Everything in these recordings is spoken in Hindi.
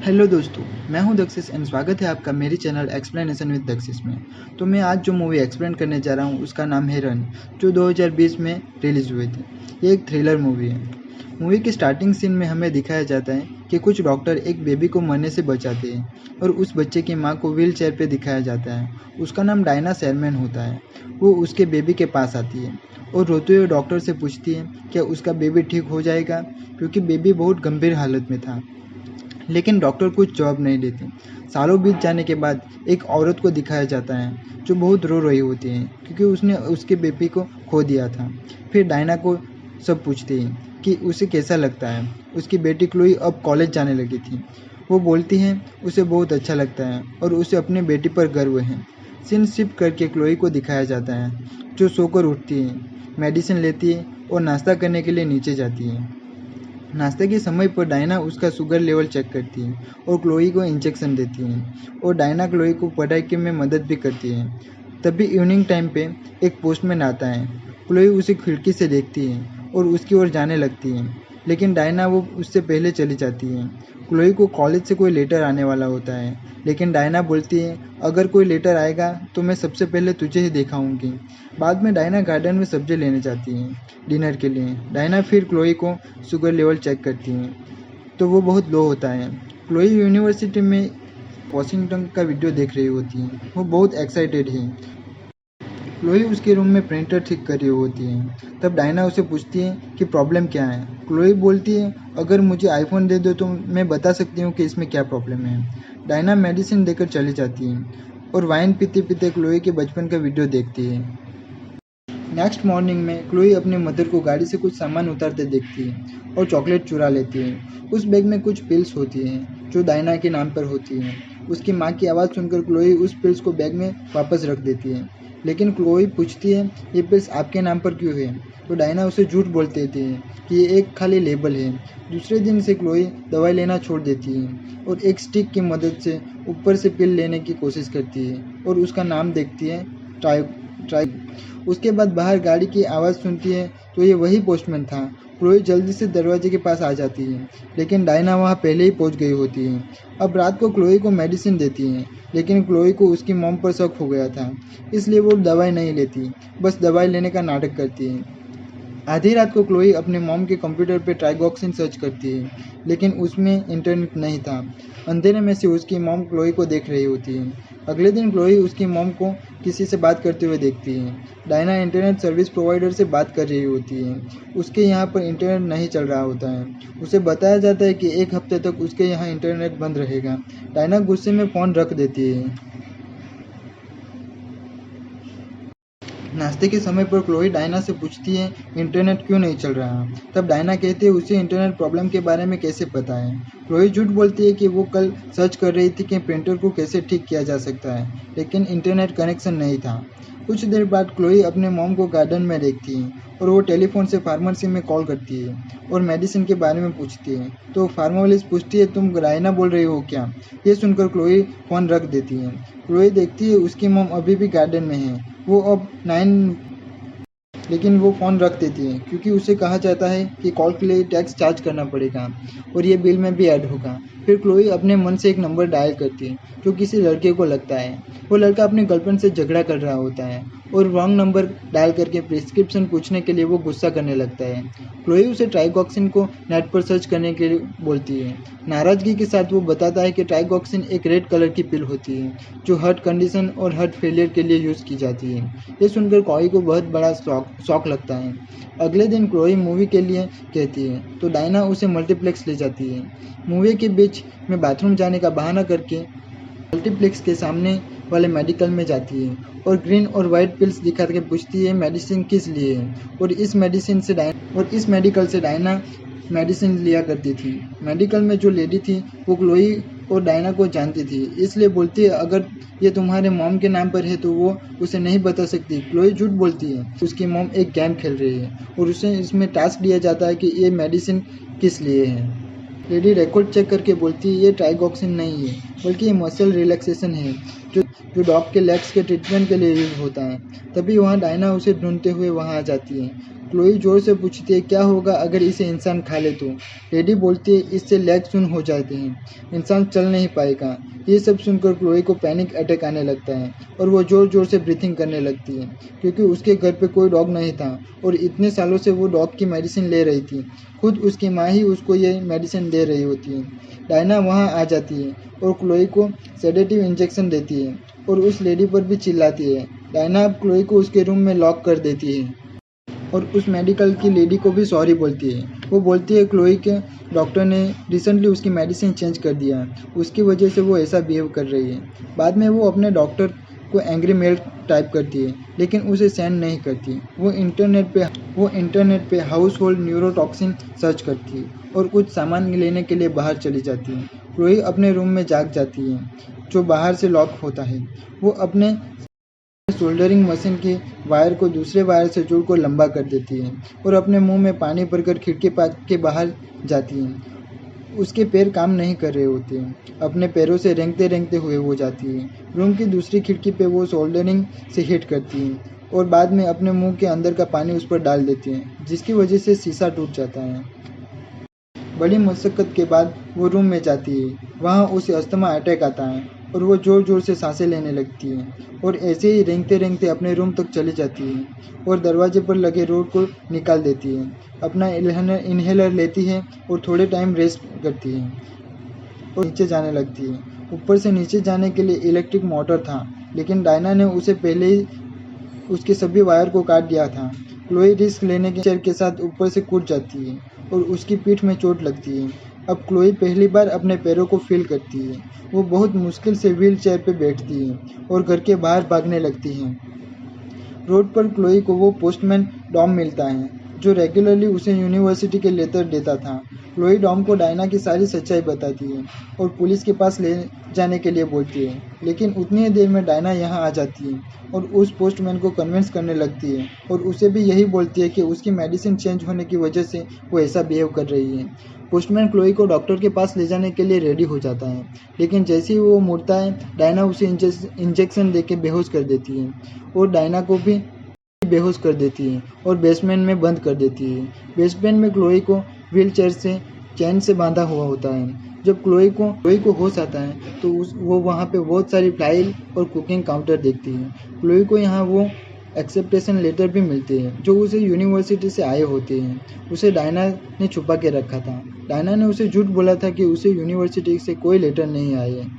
हेलो दोस्तों, मैं हूं दक्षिश एंड स्वागत है आपका मेरी चैनल एक्सप्लेनेशन विद दक्षिश में। तो मैं आज जो मूवी एक्सप्लेन करने जा रहा हूं उसका नाम है रन, जो 2020 में रिलीज़ हुई थी। ये एक थ्रिलर मूवी है। मूवी के स्टार्टिंग सीन में हमें दिखाया जाता है कि कुछ डॉक्टर एक बेबी को मरने से बचाते हैं और उस बच्चे की माँ को व्हील चेयर पर दिखाया जाता है। उसका नाम डायना शेरमैन होता है। वो उसके बेबी के पास आती है और रोते हुए डॉक्टर से पूछती है क्या उसका बेबी ठीक हो जाएगा, क्योंकि बेबी बहुत गंभीर हालत में था। लेकिन डॉक्टर कुछ जवाब नहीं देते। सालों बीत जाने के बाद एक औरत को दिखाया जाता है जो बहुत रो रही होती है, क्योंकि उसने उसके बेबी को खो दिया था। फिर डायना को सब पूछते हैं कि उसे कैसा लगता है। उसकी बेटी क्लोई अब कॉलेज जाने लगी थी। वो बोलती है उसे बहुत अच्छा लगता है और उसे अपनी बेटी पर गर्व है। सीन शिफ्ट करके क्लोई को दिखाया जाता है, जो सोकर उठती है, मेडिसिन लेती है और नाश्ता करने के लिए नीचे जाती है। नाश्ते के समय पर डायना उसका शुगर लेवल चेक करती है और क्लोई को इंजेक्शन देती है, और डायना क्लोई को पढ़ाई के में मदद भी करती है। तभी इवनिंग टाइम पे एक पोस्टमैन आता है। क्लोई उसे खिड़की से देखती है और उसकी ओर जाने लगती है, लेकिन डायना वो उससे पहले चली जाती है। क्लोई को कॉलेज से कोई लेटर आने वाला होता है, लेकिन डायना बोलती है अगर कोई लेटर आएगा तो मैं सबसे पहले तुझे ही दिखाऊंगी। बाद में डायना गार्डन में सब्जी लेने जाती है डिनर के लिए। डायना फिर क्लोई को शुगर लेवल चेक करती हैं तो वो बहुत लो होता है। क्लोई यूनिवर्सिटी में वॉशिंगटन का वीडियो देख रही होती है। वो बहुत एक्साइटेड है। क्लोई उसके रूम में प्रिंटर ठीक कर रही होती है। तब डायना उसे पूछती है कि प्रॉब्लम क्या है। क्लोई बोलती है अगर मुझे आईफोन दे दो तो मैं बता सकती हूँ कि इसमें क्या प्रॉब्लम है। डायना मेडिसिन देकर चली जाती है और वाइन पीते पीते क्लोई के बचपन का वीडियो देखती है। नेक्स्ट मॉर्निंग में क्लोई अपने मदर को गाड़ी से कुछ सामान उतारते देखती है और चॉकलेट चुरा लेती है। उस बैग में कुछ पिल्स होती हैं जो डायना के नाम पर होती हैं। उसकी माँ की आवाज़ सुनकर क्लोई उस पिल्स को बैग में वापस रख देती है, लेकिन क्लोई पूछती है ये पिल्स आपके नाम पर क्यों है। तो डायना उसे झूठ बोल देती है कि ये एक खाली लेबल है। दूसरे दिन से क्लोई दवाई लेना छोड़ देती है और एक स्टिक की मदद से ऊपर से पिल लेने की कोशिश करती है और उसका नाम देखती है ट्राई ट्राई। उसके बाद बाहर गाड़ी की आवाज़ सुनती है तो ये वही पोस्टमैन था। क्लोई जल्दी से दरवाजे के पास आ जाती है, लेकिन डायना वहाँ पहले ही पहुँच गई होती है। अब रात को क्लोई को मेडिसिन देती है, लेकिन क्लोई को उसकी मॉम पर शक हो गया था, इसलिए वो दवाई नहीं लेती, बस दवाई लेने का नाटक करती है। आधी रात को क्लोई अपने मॉम के कंप्यूटर पर ट्राइगॉक्सिन सर्च करती है, लेकिन उसमें इंटरनेट नहीं था। अंधेरे में से उसकी मॉम क्लोई को देख रही होती है। अगले दिन क्लोई उसकी मॉम को किसी से बात करते हुए देखती है। डायना इंटरनेट सर्विस प्रोवाइडर से बात कर रही होती है। उसके यहाँ पर इंटरनेट नहीं चल रहा होता है। उसे बताया जाता है कि एक हफ्ते तक उसके यहाँ इंटरनेट बंद रहेगा। डायना गुस्से में फ़ोन रख देती है। नाश्ते के समय पर क्लोई डायना से पूछती है इंटरनेट क्यों नहीं चल रहा। तब डायना कहती है उसे इंटरनेट प्रॉब्लम के बारे में कैसे पता है। क्लोई झूठ बोलती है कि वो कल सर्च कर रही थी कि प्रिंटर को कैसे ठीक किया जा सकता है, लेकिन इंटरनेट कनेक्शन नहीं था। कुछ देर बाद क्लोई अपने मॉम को गार्डन में देखती है और वो टेलीफोन से फार्मेसी में कॉल करती है और मेडिसिन के बारे में पूछती है। तो फार्मासिस्ट पूछती है तुम डायना बोल रही हो क्या। ये सुनकर क्लोई फ़ोन रख देती है। क्लोई देखती है उसकी मॉम अभी भी गार्डन में है। वो अब 9 लेकिन वो फ़ोन रख देती है, क्योंकि उसे कहा जाता है कि कॉल के लिए टैक्स चार्ज करना पड़ेगा और ये बिल में भी ऐड होगा। फिर क्लोई अपने मन से एक नंबर डायल करती है जो किसी लड़के को लगता है। वो लड़का अपनी गर्लफ्रेंड से झगड़ा कर रहा होता है और रॉन्ग नंबर डायल करके प्रिस्क्रिप्शन पूछने के लिए वो गुस्सा करने लगता है। क्लोई उसे ट्राइगॉक्सिन को नेट पर सर्च करने के लिए बोलती है। नाराज़गी के साथ वो बताता है कि ट्राइगॉक्सिन एक रेड कलर की पिल होती है जो हार्ट कंडीशन और हार्ट फेलियर के लिए यूज़ की जाती है। ये सुनकर क्लोई को बहुत बड़ा शौक लगता है। अगले दिन क्लोई मूवी के लिए कहती है तो डायना उसे मल्टीप्लेक्स ले जाती है। मूवी के बीच में बाथरूम जाने का बहाना करके मल्टीप्लेक्स के सामने वाले मेडिकल में जाती है और ग्रीन और वाइट पिल्स दिखा के पूछती है मेडिसिन किस लिए है। और इस मेडिकल से डायना मेडिसिन लिया करती थी। मेडिकल में जो लेडी थी वो क्लोई और डायना को जानती थी, इसलिए बोलती है अगर ये तुम्हारे मॉम के नाम पर है तो वो उसे नहीं बता सकती। क्लोई झूठ बोलती है उसकी मॉम एक गेम खेल रही है और उसे इसमें टास्क दिया जाता है कि ये मेडिसिन किस लिए है। लेडी रिकॉर्ड चेक करके बोलती है ये ट्राइगॉक्सिन नहीं है, बल्कि ये मसल रिलैक्सेशन है जो डॉग के लेग्स के ट्रीटमेंट के लिए यूज होता है। तभी वहाँ डायना उसे ढूंढते हुए वहाँ आ जाती है। क्लोई जोर से पूछती है क्या होगा अगर इसे इंसान खा ले तो। लेडी बोलती है इससे लेग सुन हो जाते हैं, इंसान चल नहीं पाएगा। ये सब सुनकर क्लोई को पैनिक अटैक आने लगता है और वो ज़ोर ज़ोर से ब्रीथिंग करने लगती है, क्योंकि उसके घर पे कोई डॉग नहीं था और इतने सालों से वो डॉग की मेडिसिन ले रही थी। खुद उसकी माँ ही उसको ये मेडिसिन दे रही होती है। डायना वहाँ आ जाती है और क्लोई को सेडेटिव इंजेक्शन देती है और उस लेडी पर भी चिल्लाती है। डायना अब क्लोई को उसके रूम में लॉक कर देती है और उस मेडिकल की लेडी को भी सॉरी बोलती है। वो बोलती है क्लोई के डॉक्टर ने रिसेंटली उसकी मेडिसिन चेंज कर दिया, उसकी वजह से वो ऐसा बिहेव कर रही है। बाद में वो अपने डॉक्टर को एंग्री मेल टाइप करती है, लेकिन उसे सेंड नहीं करती। वो इंटरनेट पे हाउस होल्ड न्यूरोटॉक्सिन सर्च करती है और कुछ सामान लेने के लिए बाहर चली जाती है। क्लोई अपने रूम में जाग जाती है जो बाहर से लॉक होता है। वो अपने सोल्डरिंग मशीन के वायर को दूसरे वायर से जोड़कर लंबा कर देती है और अपने मुंह में पानी भरकर खिड़की के बाहर जाती है। उसके पैर काम नहीं कर रहे होते हैं। अपने पैरों से रेंगते रेंगते हुए वो जाती है। रूम की दूसरी खिड़की पे वो सोल्डरिंग से हिट करती है और बाद में अपने मुंह के अंदर का पानी उस पर डाल देती है, जिसकी वजह से शीशा टूट जाता है। बड़ी मशक्कत के बाद वो रूम में जाती है। वहाँ उसे अस्थमा अटैक आता है और वो ज़ोर ज़ोर से सांसें लेने लगती है और ऐसे ही रेंगते रेंगते अपने रूम तक चली जाती है और दरवाजे पर लगे रोड को निकाल देती है। अपना इन्हेलर लेती है और थोड़े टाइम रेस्ट करती है और नीचे जाने लगती है। ऊपर से नीचे जाने के लिए इलेक्ट्रिक मोटर था, लेकिन डायना ने उसे पहले ही उसके सभी वायर को काट दिया था। क्लोई रिस्क लेने के चेयर के साथ ऊपर से कूद जाती है और उसकी पीठ में चोट लगती है। अब क्लोई पहली बार अपने पैरों को फील करती है। वो बहुत मुश्किल से व्हील चेयर पर बैठती है और घर के बाहर भागने लगती है। रोड पर क्लोई को वो पोस्टमैन डॉम मिलता है जो रेगुलरली उसे यूनिवर्सिटी के लेटर देता था। क्लोई डॉम को डायना की सारी सच्चाई बताती है और पुलिस के पास ले जाने के लिए बोलती है, लेकिन उतनी ही देर में डायना यहाँ आ जाती है और उस पोस्टमैन को कन्विंस करने लगती है और उसे भी यही बोलती है कि उसकी मेडिसिन चेंज होने की वजह से वो ऐसा बिहेव कर रही है। पोस्टमैन क्लोई को डॉक्टर के पास ले जाने के लिए रेडी हो जाता है, लेकिन जैसे ही वो मुड़ता है डायना उसे इंजेक्शन देके बेहोश कर देती है और डायना को भी बेहोश कर देती है और बेसमेंट में बंद कर देती है। बेसमेंट में क्लोई को व्हीलचेयर से चैन से बांधा हुआ होता है। जब क्लोई को होश आता है तो वो वहाँ पे बहुत सारी फाइल और कुकिंग काउंटर देखती है। क्लोई को यहाँ वो एक्सेप्टेशन लेटर भी मिलते हैं जो उसे यूनिवर्सिटी से आए होते हैं। उसे डायना ने छुपा के रखा था। डायना ने उसे झूठ बोला था कि उसे यूनिवर्सिटी से कोई लेटर नहीं आए है।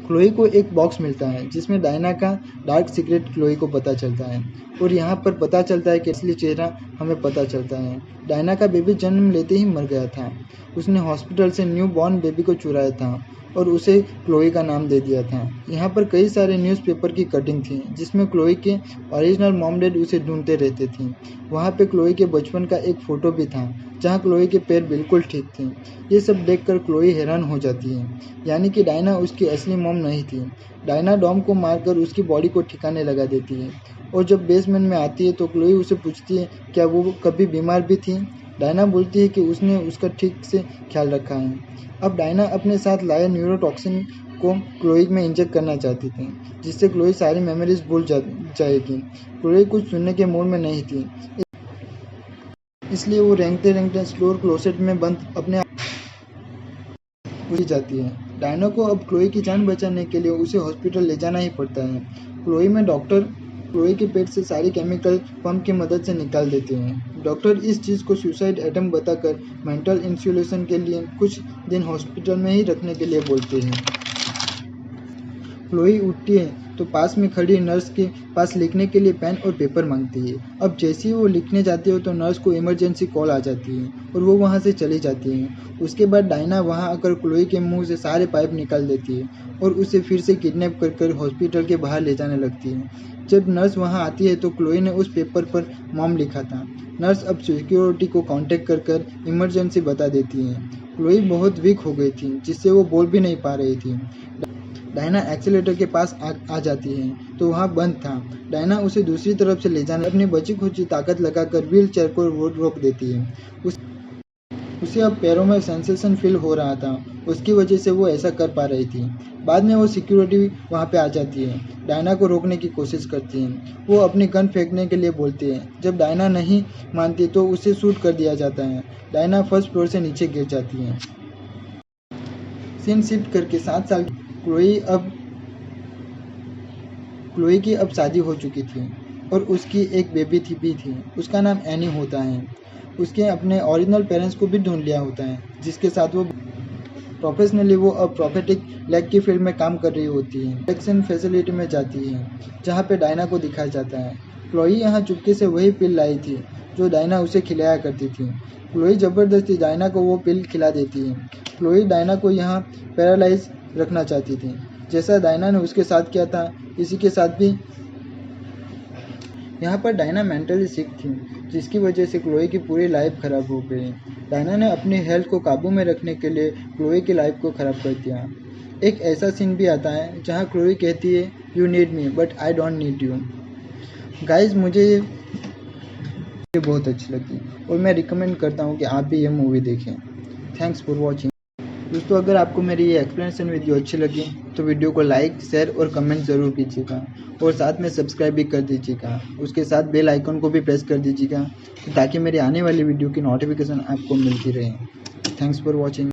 क्लोई को एक बॉक्स मिलता है जिसमें डायना का डार्क सीक्रेट क्लोई को पता चलता है और यहाँ पर पता चलता है कि असली चेहरा हमें पता चलता है। डायना का बेबी जन्म लेते ही मर गया था। उसने हॉस्पिटल से न्यू बॉर्न बेबी को चुराया था और उसे क्लोई का नाम दे दिया था। यहाँ पर कई सारे न्यूज़पेपर की कटिंग थी जिसमें क्लोई के ओरिजिनल मॉम डैड उसे ढूंढते रहते थे। वहाँ पे क्लोई के बचपन का एक फ़ोटो भी था जहाँ क्लोई के पैर बिल्कुल ठीक थे। ये सब देखकर क्लोई हैरान हो जाती है, यानी कि डायना उसकी असली मॉम नहीं थी। डायना डॉम को मारकर उसकी बॉडी को ठिकाने लगा देती है और जब बेसमेंट में आती है तो क्लोई उसे पूछती है क्या वो कभी बीमार भी थी। डायना बोलती है कि उसने उसका ठीक से ख्याल रखा है। अब डायना अपने साथ लाए न्यूरोटॉक्सिन को क्लोई में इंजेक्ट करना चाहती थी, जिससे क्लोई सारी मेमोरीज भूल जाएगी। क्लोई कुछ सुनने के मूड में नहीं थी, इसलिए वो रेंगते रेंगते स्टोर क्लोसेट में बंद अपने उड़ी जाती है। डायना को अब क्लोई की जान बचाने के लिए उसे हॉस्पिटल ले जाना ही पड़ता है। क्लोई में डॉक्टर क्लोई के पेट से सारी केमिकल पंप की मदद से निकाल देते हैं। डॉक्टर इस चीज़ को सुसाइड अटेम्प्ट बताकर मेंटल इंसुलेशन के लिए कुछ दिन हॉस्पिटल में ही रखने के लिए बोलते हैं। क्लोई उठती है तो पास में खड़ी नर्स के पास लिखने के लिए पेन और पेपर मांगती है। अब जैसे ही वो लिखने जाती है तो नर्स को इमरजेंसी कॉल आ जाती है और वो वहाँ से चली जाती है। उसके बाद डायना वहाँ आकर क्लोई के मुंह से सारे पाइप निकाल देती है और उसे फिर से किडनैप कर हॉस्पिटल के बाहर ले जाने लगती है। जब नर्स वहाँ आती है तो क्लोई ने उस पेपर पर मॉम लिखा था। नर्स अब सिक्योरिटी को कांटेक्ट कर इमरजेंसी बता देती है। क्लोई बहुत वीक हो गई थी, जिससे वो बोल भी नहीं पा रही थी। डायना एक्सीलेटर के पास आ जाती है तो वहाँ बंद था। डायना उसे दूसरी तरफ से ले जाने अपनी बची खुची ताकत लगाकर व्हील चेयर को रोक देती है। उसे अब पैरों में सेंसेशन फील हो रहा था, उसकी वजह से वो ऐसा कर पा रही थी। बाद में वो सिक्योरिटी वहाँ पे आ जाती है, डायना को रोकने की कोशिश करती है। वो अपनी गन फेंकने के लिए बोलती है। जब डायना नहीं मानती तो उसे शूट कर दिया जाता है। डायना फर्स्ट फ्लोर से नीचे गिर जाती है। सीन शिफ्ट करके 7 साल की क्लोई की अब शादी हो चुकी थी और उसकी एक बेबी भी थी। उसका नाम एनी होता है। उसके अपने ओरिजिनल पेरेंट्स को भी ढूंढ लिया होता है, जिसके साथ वो प्रोफेशनली वो अब प्रोफेटिक लेग की फील्ड में काम कर रही होती है। इंजेक्शन फैसिलिटी में जाती है, जहाँ पे डायना को दिखाया जाता है। क्लोई यहाँ चुपके से वही पिल लाई थी जो डायना उसे खिलाया करती थी। क्लोई ज़बरदस्ती डायना को वो पिल खिला देती है। क्लोई डायना को यहाँ पैरालाइज रखना चाहती थी, जैसा डायना ने उसके साथ किया था। इसी के साथ भी यहाँ पर डायना मेंटली सिक थी, जिसकी वजह से क्लोई की पूरी लाइफ खराब हो गई। डायना ने अपनी हेल्थ को काबू में रखने के लिए क्लोई की लाइफ को खराब कर दिया। एक ऐसा सीन भी आता है जहाँ क्लोई कहती है, you need me but I don't need you. Guys, मुझे ये बहुत अच्छी लगी और मैं रिकमेंड करता हूँ कि आप भी ये मूवी देखें। Thanks for watching. दोस्तों, अगर आपको मेरी ये एक्सप्लेनेशन वीडियो अच्छी लगी तो वीडियो को लाइक, शेयर और कमेंट ज़रूर कीजिएगा और साथ में सब्सक्राइब भी कर दीजिएगा। उसके साथ बेल आइकन को भी प्रेस कर दीजिएगा ताकि मेरी आने वाली वीडियो की नोटिफिकेशन आपको मिलती रहे। Thanks for watching.